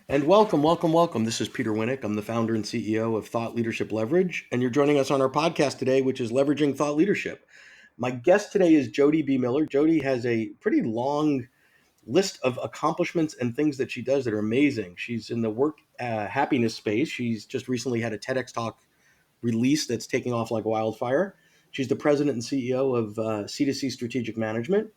And welcome, welcome, welcome. This is Peter Winick. I'm the founder and CEO of Thought Leadership Leverage, and you're joining us on our podcast today, which is Leveraging Thought Leadership. My guest today is Jody B. Miller. Jody has a pretty long list of accomplishments and things that she does that are amazing. She's in the work happiness space. She's just recently had a TEDx talk release that's taking off like wildfire. She's the president and CEO of C2C Strategic Management,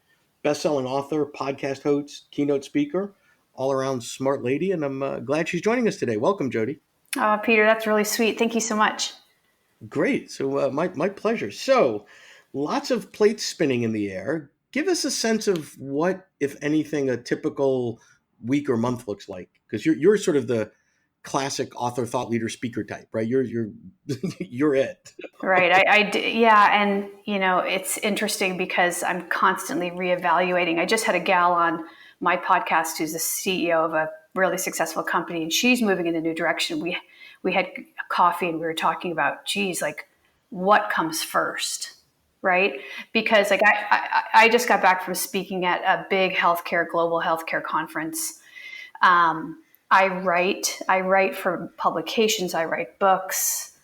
best-selling author, podcast host, keynote speaker, all-around smart lady, and I'm glad she's joining us today. Welcome, Jody. Oh, Peter, that's really sweet. Thank you so much. Great. So my pleasure. So lots of plates spinning in the air. Give us a sense of what, if anything, a typical week or month looks like, because you're sort of the classic author, thought leader, speaker type, right? You're you're it. Right. Yeah. And, it's interesting because I'm constantly reevaluating. I just had a gal on my podcast who's the CEO of a really successful company, and she's moving in a new direction. We had coffee and we were talking about, geez, like what comes first, right? Because like I just got back from speaking at a big global healthcare conference. I write for publications, I write books,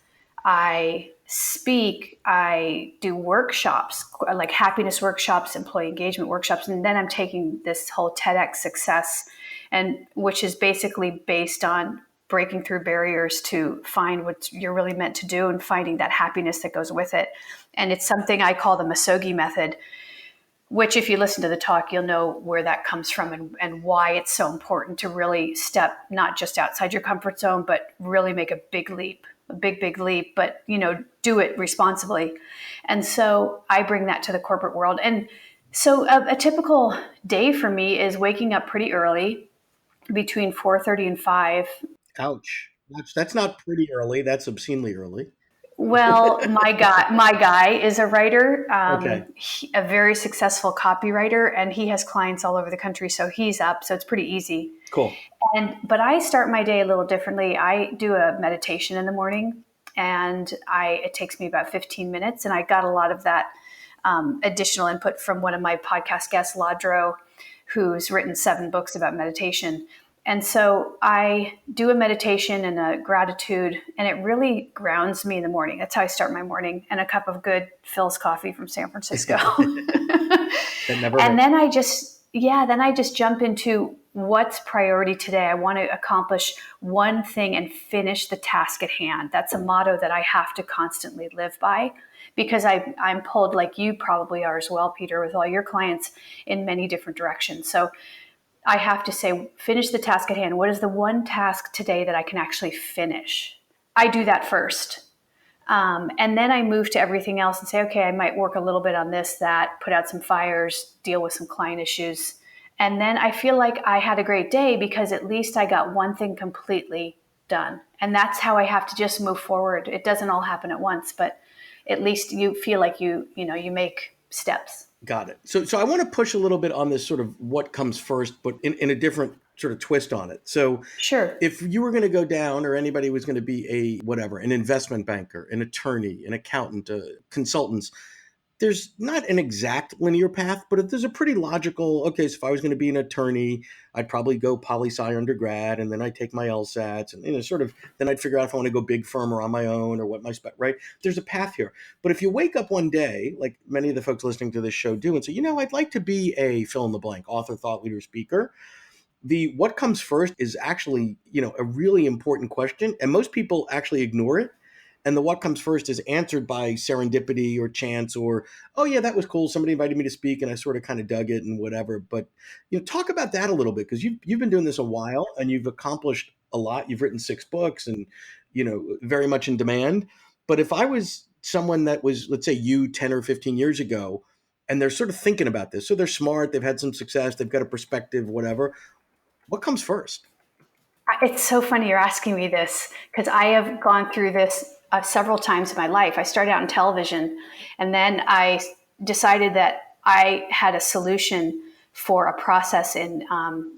I speak, I do workshops, like happiness workshops, employee engagement workshops, and then I'm taking this whole TEDx success, and which is basically based on breaking through barriers to find what you're really meant to do and finding that happiness that goes with it. And it's something I call the Masogi method, which if you listen to the talk, you'll know where that comes from and why it's so important to really step not just outside your comfort zone, but really make a big leap, big leap, but do it responsibly. And so I bring that to the corporate world. And so a typical day for me is waking up pretty early, between 4:30 and 5. Ouch. That's not pretty early. That's obscenely early. Well, my guy is a writer, Okay. a very successful copywriter, and he has clients all over the country. So he's up, so it's pretty easy. Cool. But I start my day a little differently. I do a meditation in the morning, and it takes me about 15 minutes, and I got a lot of that additional input from one of my podcast guests, Ladro, who's written 7 books about meditation. And so I do a meditation and a gratitude, and it really grounds me in the morning. That's how I start my morning, and a cup of good Phil's coffee from San Francisco. And then I just jump into what's priority today. I want to accomplish one thing and finish the task at hand. That's a motto that I have to constantly live by, because I'm pulled, like you probably are as well, Peter, with all your clients, in many different directions. So I have to say, finish the task at hand. What is the one task today that I can actually finish? I do that first. And then I move to everything else and say, okay, I might work a little bit on this, that, put out some fires, deal with some client issues. And then I feel like I had a great day because at least I got one thing completely done. And that's how I have to just move forward. It doesn't all happen at once, but at least you feel like you make steps. Got it. So I want to push a little bit on this sort of what comes first, but in a different sort of twist on it. So Sure. if you were going to go down, or anybody was going to be an investment banker, an attorney, an accountant, consultants, there's not an exact linear path, but there's a pretty logical, okay, so if I was going to be an attorney, I'd probably go poli-sci undergrad, and then I'd take my LSATs, and then I'd figure out if I want to go big firm or on my own, or what my right? There's a path here. But if you wake up one day, like many of the folks listening to this show do, and say, I'd like to be a fill in the blank, author, thought leader, speaker, the what comes first is actually, a really important question, and most people actually ignore it. And the what comes first is answered by serendipity or chance, or, oh yeah, that was cool, somebody invited me to speak and I sort of kind of dug it and whatever. But talk about that a little bit, because you've been doing this a while and you've accomplished a lot. You've written 6 books and very much in demand. But if I was someone that was, let's say, you 10 or 15 years ago, and they're sort of thinking about this, so they're smart, they've had some success, they've got a perspective, whatever, what comes first? It's so funny you're asking me this, because I have gone through this several times in my life. I started out in television, and then I decided that I had a solution for a process in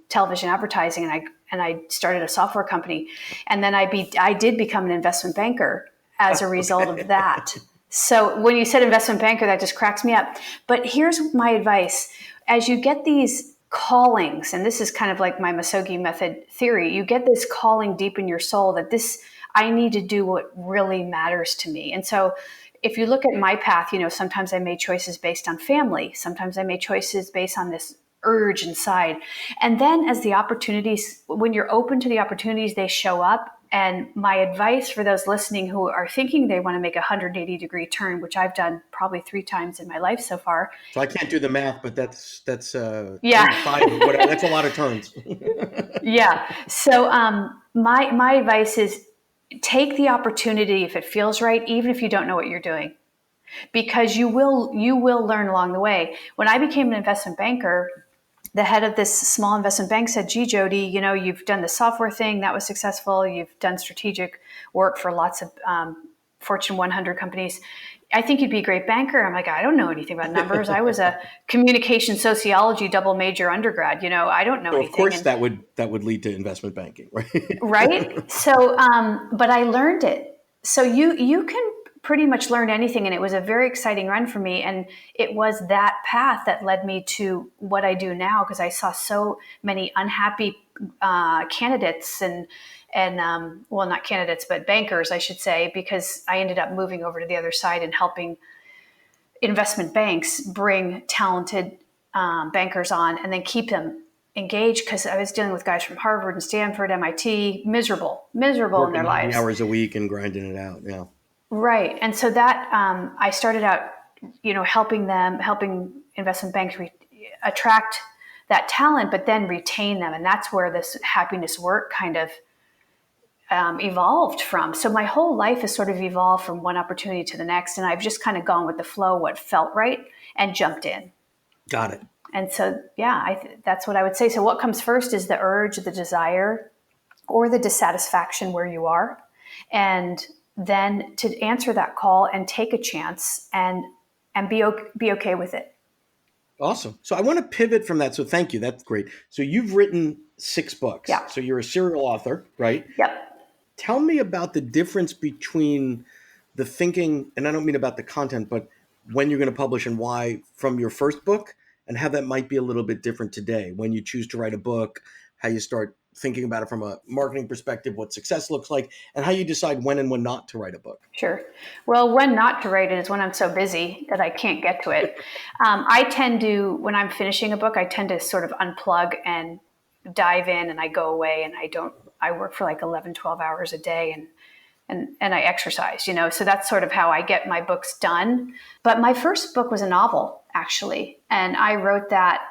television advertising, and I started a software company. And then I did become an investment banker as a result of that. So when you said investment banker, that just cracks me up. But here's my advice. As you get these callings, and this is kind of like my Masogi method theory. You get this calling deep in your soul that I need to do what really matters to me. And so if you look at my path, sometimes I made choices based on family. Sometimes I made choices based on this urge inside. And then as the opportunities, when you're open to the opportunities, they show up. And my advice for those listening who are thinking they want to make a 180-degree turn, which I've done probably 3 times in my life so far. So I can't do the math, but that's Yeah. 3, 5, whatever. That's a lot of turns. Yeah. So my advice is take the opportunity if it feels right, even if you don't know what you're doing, because you will learn along the way. When I became an investment banker, the head of this small investment bank said, "Gee, Jody, you've done the software thing that was successful. You've done strategic work for lots of Fortune 100 companies. I think you'd be a great banker." I'm like, I don't know anything about numbers. I was a communication sociology double major undergrad. I don't know So of anything. course that would lead to investment banking, right? Right. So, but I learned it. So you can pretty much learn anything, and it was a very exciting run for me. And it was that path that led me to what I do now, because I saw so many unhappy candidates and well, not candidates, but bankers, I should say, because I ended up moving over to the other side and helping investment banks bring talented bankers on and then keep them engaged, because I was dealing with guys from Harvard and Stanford, MIT, miserable in Working their 90 lives. hours a week and grinding it out. Yeah. Right. And so that I started out, helping investment banks attract that talent, but then retain them. And that's where this happiness work kind of evolved from. So my whole life has sort of evolved from one opportunity to the next. And I've just kind of gone with the flow, what felt right, and jumped in. Got it. And so, yeah, that's what I would say. So what comes first is the urge, the desire, or the dissatisfaction where you are. And then to answer that call and take a chance and be okay with it. Awesome. So I want to pivot from that. So thank you. That's great. So you've written 6 books. Yeah. So you're a serial author, right? Yep. Tell me about the difference between the thinking, and I don't mean about the content, but when you're going to publish and why, from your first book, and how that might be a little bit different today when you choose to write a book, how you start thinking about it from a marketing perspective, what success looks like, and how you decide when and when not to write a book. Sure. Well, when not to write it is when I'm so busy that I can't get to it. I tend to, when I'm finishing a book, I tend to sort of unplug and dive in, and I go away, and I work for like 11, 12 hours a day, and I exercise, so that's sort of how I get my books done. But my first book was a novel, actually. And I wrote that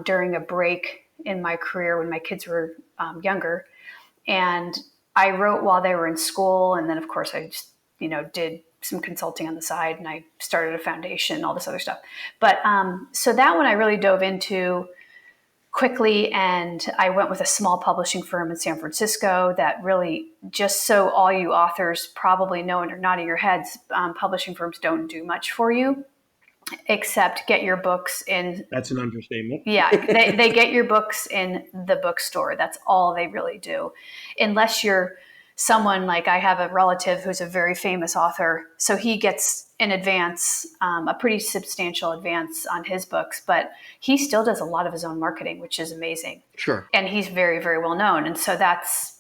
during a break in my career when my kids were younger. And I wrote while they were in school. And then, of course, I just, did some consulting on the side, and I started a foundation, all this other stuff. But so that one I really dove into quickly, and I went with a small publishing firm in San Francisco that really, just so all you authors probably know and are nodding your heads, publishing firms don't do much for you except get your books in. That's an understatement. Yeah, they get your books in the bookstore. That's all they really do. Unless you're someone like, I have a relative who's a very famous author, so he gets an advance, a pretty substantial advance on his books, but he still does a lot of his own marketing, which is amazing. Sure. And he's very, very well known. And so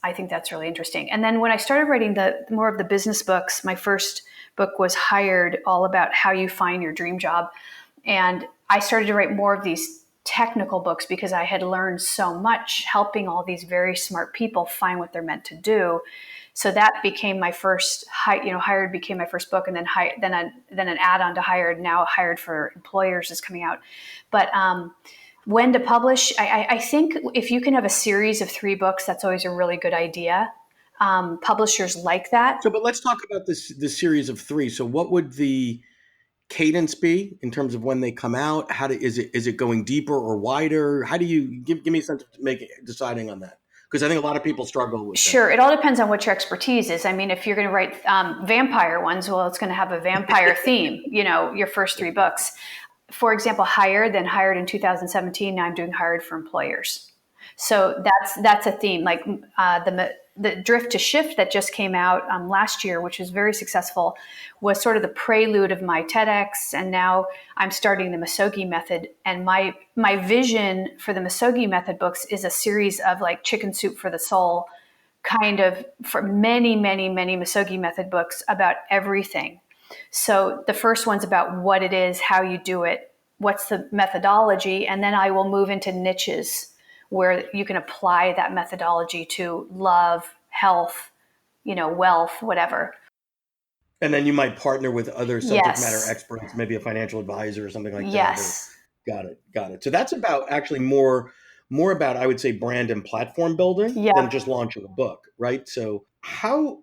I think that's really interesting. And then when I started writing the more of the business books, my first book was Hired, all about how you find your dream job. And I started to write more of these technical books because I had learned so much helping all these very smart people find what they're meant to do. So that became my first, Hired became my first book, and then an add-on to Hired. Now Hired for Employers is coming out. But when to publish, I think if you can have a series of 3 books, that's always a really good idea. Publishers like that. So, but let's talk about this series of 3. So what would the cadence be in terms of when they come out? Is it going deeper or wider? How do you give me a sense of deciding on that? Because I think a lot of people struggle with Sure. that. It all depends on what your expertise is. I mean, if you're going to write vampire ones, well, it's going to have a vampire theme, your first 3 books. For example, Hired in 2017. Now I'm doing Hired for Employers. So that's a theme. Like the Drift to Shift that just came out last year, which was very successful, was sort of the prelude of my TEDx, and now I'm starting the Misogi Method. And my vision for the Misogi Method books is a series of like Chicken Soup for the Soul, kind of, for many, many, many Misogi Method books about everything. So the first one's about what it is, how you do it, what's the methodology, and then I will move into niches where you can apply that methodology to love, health, wealth, whatever. And then you might partner with other subject matter Yes. experts, maybe a financial advisor or something like that. Or Yes. got it. So that's about actually more about, I would say, brand and platform building than Yep. just launching a book, right? So how,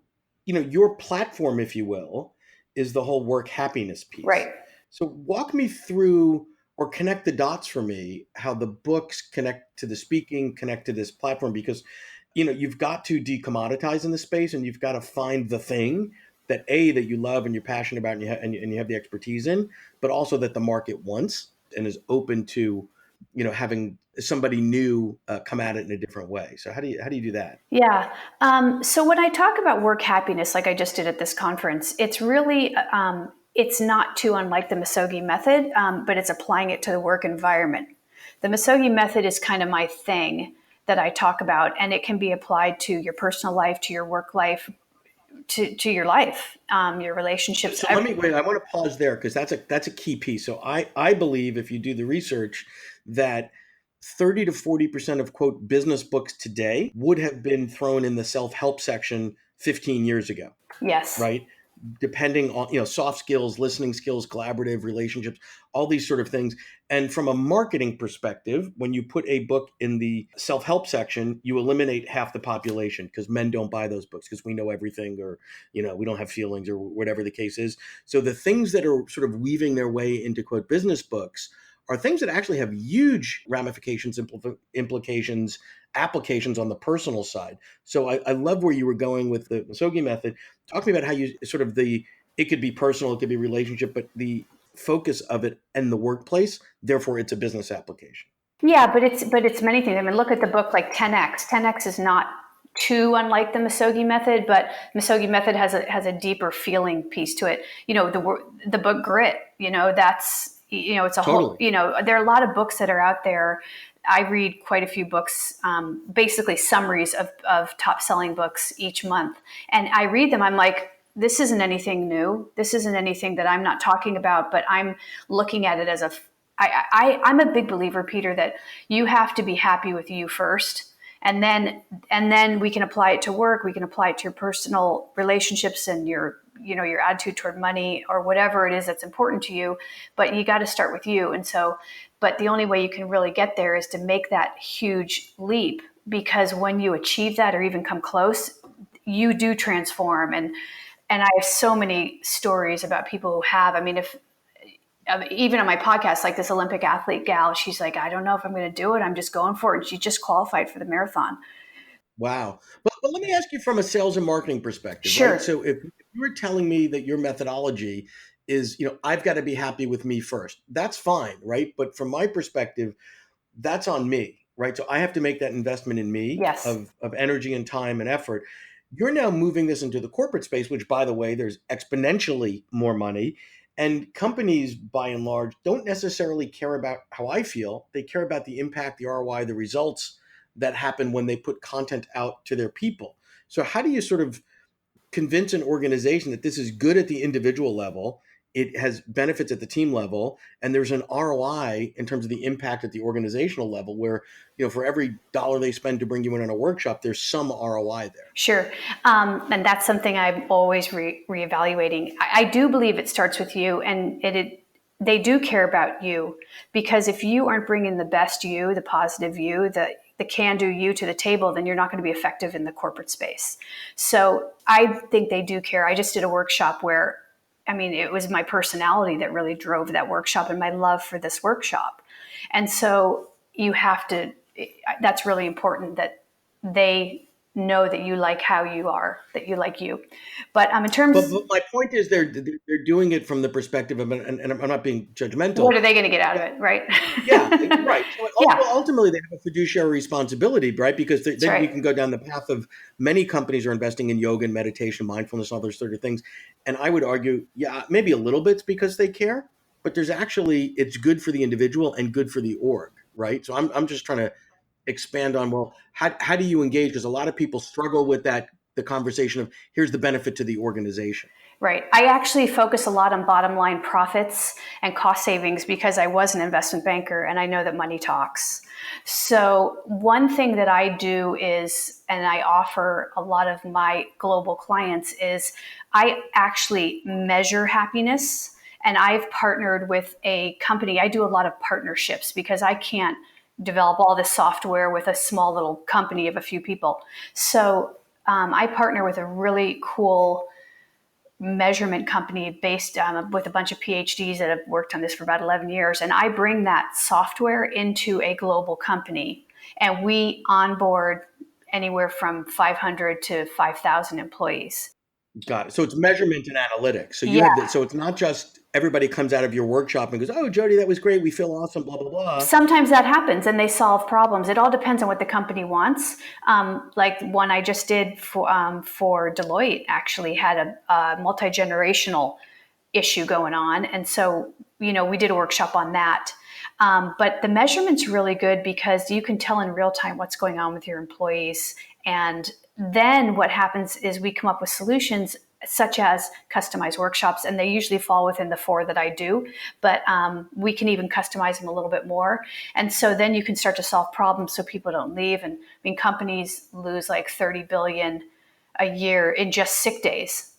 your platform, if you will, is the whole work happiness piece. Right. So walk me through or connect the dots for me, how the books connect to the speaking, connect to this platform, because you've got to decommoditize in the space, and you've got to find the thing that you love and you're passionate about, and you have the expertise in, but also that the market wants and is open to, having somebody new come at it in a different way. So how do you do that? Yeah. So when I talk about work happiness, like I just did at this conference, it's really, it's not too unlike the Misogi Method, but it's applying it to the work environment. The Misogi Method is kind of my thing that I talk about, and it can be applied to your personal life, to your work life, to your life, your relationships. So let me wait. I want to pause there because that's a key piece. So I believe, if you do the research, that 30 to 40% of quote business books today would have been thrown in the self-help section 15 years ago, Yes. right? Depending on, soft skills, listening skills, collaborative relationships, all these sort of things. And from a marketing perspective, when you put a book in the self-help section, you eliminate half the population, because men don't buy those books because we know everything, or we don't have feelings, or whatever the case is. So the things that are sort of weaving their way into quote business books are things that actually have huge ramifications, implications, applications on the personal side. So I love where you were going with the Misogi Method. Talk to me about how you sort of it could be personal, it could be relationship, but the focus of it and the workplace, therefore it's a business application. Yeah, but it's many things. I mean, look at the book like 10x. 10x is not too unlike the Misogi Method, but Misogi Method has a deeper feeling piece to it. The book Grit. That's it's a whole. Totally. There are a lot of books that are out there. I read quite a few books, basically summaries of top selling books each month, and I read them. I'm like, this isn't anything new. This isn't anything that I'm not talking about, but I'm looking at it as I'm a big believer, Peter, that you have to be happy with you first, and then we can apply it to work. We can apply it to your personal relationships and your attitude toward money or whatever it is that's important to you. But you got to start with you. And so, but the only way you can really get there is to make that huge leap, because when you achieve that or even come close, you do transform. And I have so many stories about people who have. I mean, if even on my podcast, like this Olympic athlete gal, she's like, I don't know if I'm going to do it. I'm just going for it. And she just qualified for the marathon. Wow. But let me ask you from a sales and marketing perspective, right? Sure. So if you were telling me that your methodology is, I've got to be happy with me first, that's fine, right? But from my perspective, that's on me, right? So I have to make that investment in me Yes. of energy and time and effort. You're now moving this into the corporate space, which, by the way, there's exponentially more money. And companies, by and large, don't necessarily care about how I feel. They care about the impact, the ROI, the results that happen when they put content out to their people. So how do you sort of convince an organization that this is good at the individual level, it has benefits at the team level, and there's an ROI in terms of the impact at the organizational level, where for every dollar they spend to bring you in on a workshop, there's some ROI there? Sure. And that's something I'm always reevaluating. I do believe it starts with you, and they do care about you, because if you aren't bringing the best you, the positive you, the can-do you to the table, then you're not going to be effective in the corporate space. So I think they do care. I just did a workshop where, I mean, it was my personality that really drove that workshop and my love for this workshop. And so you have to, that's really important, that they know that you like how you are, that you like you. But in But, terms, but my point is they're doing it from the perspective of, and I'm not being judgmental. what are they going to get out of it, right? Yeah, right. So Yeah, ultimately, they have a fiduciary responsibility, right? Because that's then you right. can go down the path of many companies are investing in yoga and meditation, mindfulness, all those sort of things. And I would argue, yeah, maybe a little bit because they care, but there's actually it's good for the individual and good for the org, right? So I'm just trying to expand on, well, how do you engage? Because a lot of people struggle with that, the conversation of here's the benefit to the organization. Right. I actually focus a lot on bottom line profits and cost savings because I was an investment banker and I know that money talks. So, one thing that I do is, and I offer a lot of my global clients, is I actually measure happiness. And I've partnered with a company. I do a lot of partnerships because I can't develop all this software with a small little company of a few people. So, I partner with a really cool measurement company based with a bunch of PhDs that have worked on this for about 11 years. And I bring that software into a global company and we onboard anywhere from 500 to 5,000 employees. Got it. So it's measurement and analytics. So you Yeah, have that. So it's not just everybody comes out of your workshop and goes, "Oh, Jody, that was great. We feel awesome." Blah blah blah. sometimes that happens and they solve problems. It all depends on what the company wants. Like one I just did for Deloitte actually had a multi-generational issue going on. And so, we did a workshop on that. But the measurement's really good because you can tell in real time what's going on with your employees. And then what happens is we come up with solutions such as customized workshops, and they usually fall within the 4 that I do, but we can even customize them a little bit more. And so then you can start to solve problems so people don't leave. And I mean, companies lose like 30 billion a year in just sick days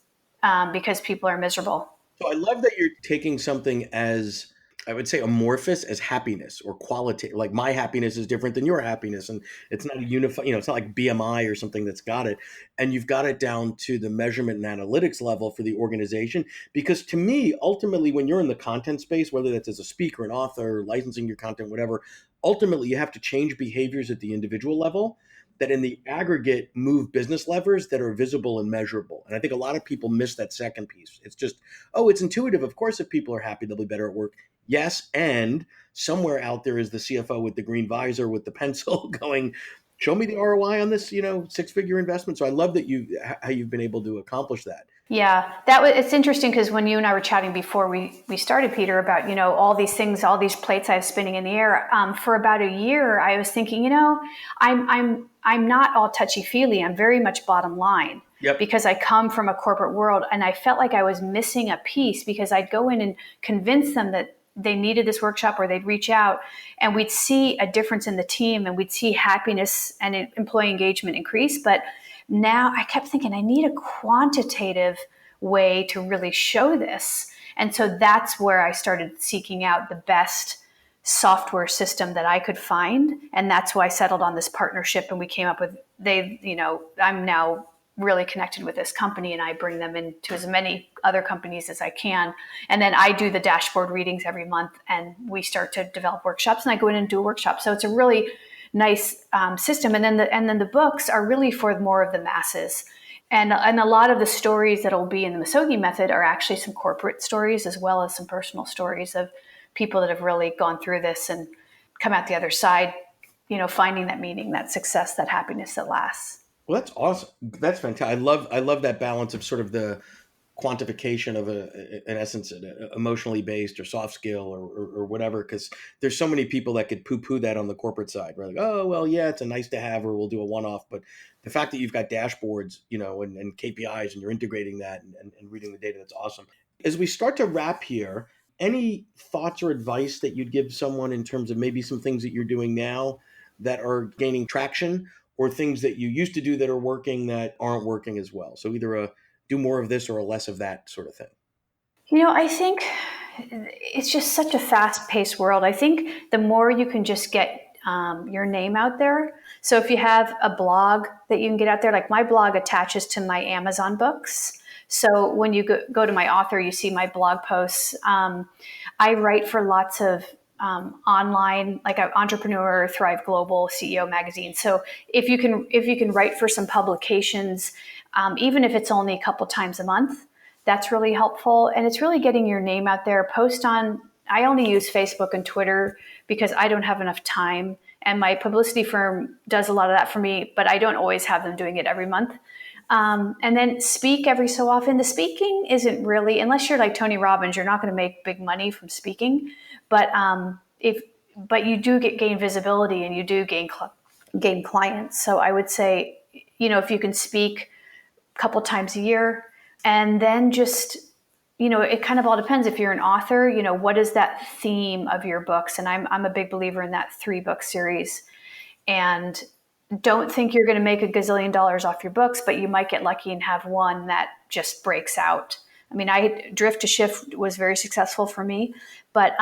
because people are miserable. So I love that you're taking something as, I would say, amorphous as happiness or quality. Like my happiness is different than your happiness, and it's not a unified. It's not like BMI or something that's got it. And you've got it down to the measurement and analytics level for the organization. Because to me, ultimately, when you're in the content space, whether that's as a speaker, an author, licensing your content, whatever, ultimately you have to change behaviors at the individual level that in the aggregate move business levers that are visible and measurable. And I think a lot of people miss that second piece. It's just, oh, it's intuitive. Of course, if people are happy, they'll be better at work. Yes. And somewhere out there is the CFO with the green visor with the pencil going, show me the ROI on this, 6-figure investment. So I love that how you've been able to accomplish that. Yeah, it's interesting because when you and I were chatting before we started, Peter, about all these things, all these plates I was spinning in the air. For about a year, I was thinking, I'm not all touchy feely. I'm very much bottom line Yep. because I come from a corporate world, and I felt like I was missing a piece because I'd go in and convince them that they needed this workshop, or they'd reach out, and we'd see a difference in the team, and we'd see happiness and employee engagement increase, but now I kept thinking I need a quantitative way to really show this. And so that's where I started seeking out the best software system that I could find. And that's why I settled on this partnership. And we came up with, I'm now really connected with this company and I bring them into as many other companies as I can. And then I do the dashboard readings every month and we start to develop workshops and I go in and do a workshop. So it's a really nice system. And then the books are really for more of the masses. And a lot of the stories that will be in the Misogi method are actually some corporate stories as well as some personal stories of people that have really gone through this and come out the other side, finding that meaning, that success, that happiness that lasts. Well, that's awesome. That's fantastic. I love that balance of sort of the quantification of in essence, emotionally based or soft skill or whatever. Because there's so many people that could poo-poo that on the corporate side, right? Like, oh, well, yeah, it's a nice to have, or we'll do a one-off. But the fact that you've got dashboards, and KPIs, and you're integrating that and reading the data, that's awesome. As we start to wrap here, any thoughts or advice that you'd give someone in terms of maybe some things that you're doing now that are gaining traction, or things that you used to do that are working that aren't working as well? So either a do more of this or a less of that sort of thing. I think it's just such a fast paced world. I think the more you can just get your name out there. So if you have a blog that you can get out there, like my blog attaches to my Amazon books. So when you go to my author, you see my blog posts. I write for lots of online, like an Entrepreneur, Thrive Global, CEO Magazine. So if you can write for some publications, even if it's only a couple times a month, that's really helpful. And it's really getting your name out there. Post on. I only use Facebook and Twitter because I don't have enough time. And my publicity firm does a lot of that for me, but I don't always have them doing it every month. And then speak every so often. The speaking isn't really, unless you're like Tony Robbins, you're not going to make big money from speaking. But but you do gain visibility and you do gain clients. So I would say, if you can speak a couple times a year, and then just, it kind of all depends. If you're an author, what is that theme of your books? And I'm a big believer in that 3-book series. And don't think you're going to make a gazillion dollars off your books, but you might get lucky and have one that just breaks out. I mean, Drift to Shift was very successful for me, but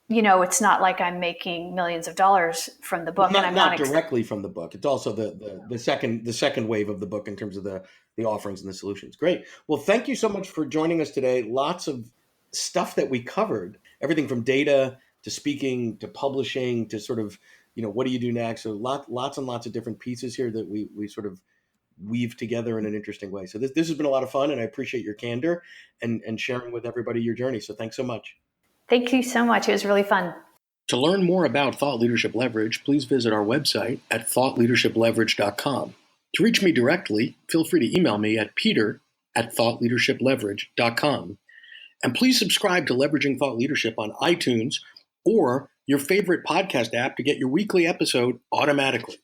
it's not like I'm making millions of dollars from the book. Not, and I'm not directly from the book. It's also the second wave of the book in terms of the offerings and the solutions. Great. Well, thank you so much for joining us today. Lots of stuff that we covered, everything from data to speaking to publishing to sort of, what do you do next? So lots and lots of different pieces here that we sort of weave together in an interesting way. So this has been a lot of fun, and I appreciate your candor and sharing with everybody your journey. So thanks so much. Thank you so much. It was really fun. To learn more about Thought Leadership Leverage, please visit our website at thoughtleadershipleverage.com. To reach me directly, feel free to email me at peter@thoughtleadershipleverage.com. And please subscribe to Leveraging Thought Leadership on iTunes or your favorite podcast app to get your weekly episode automatically.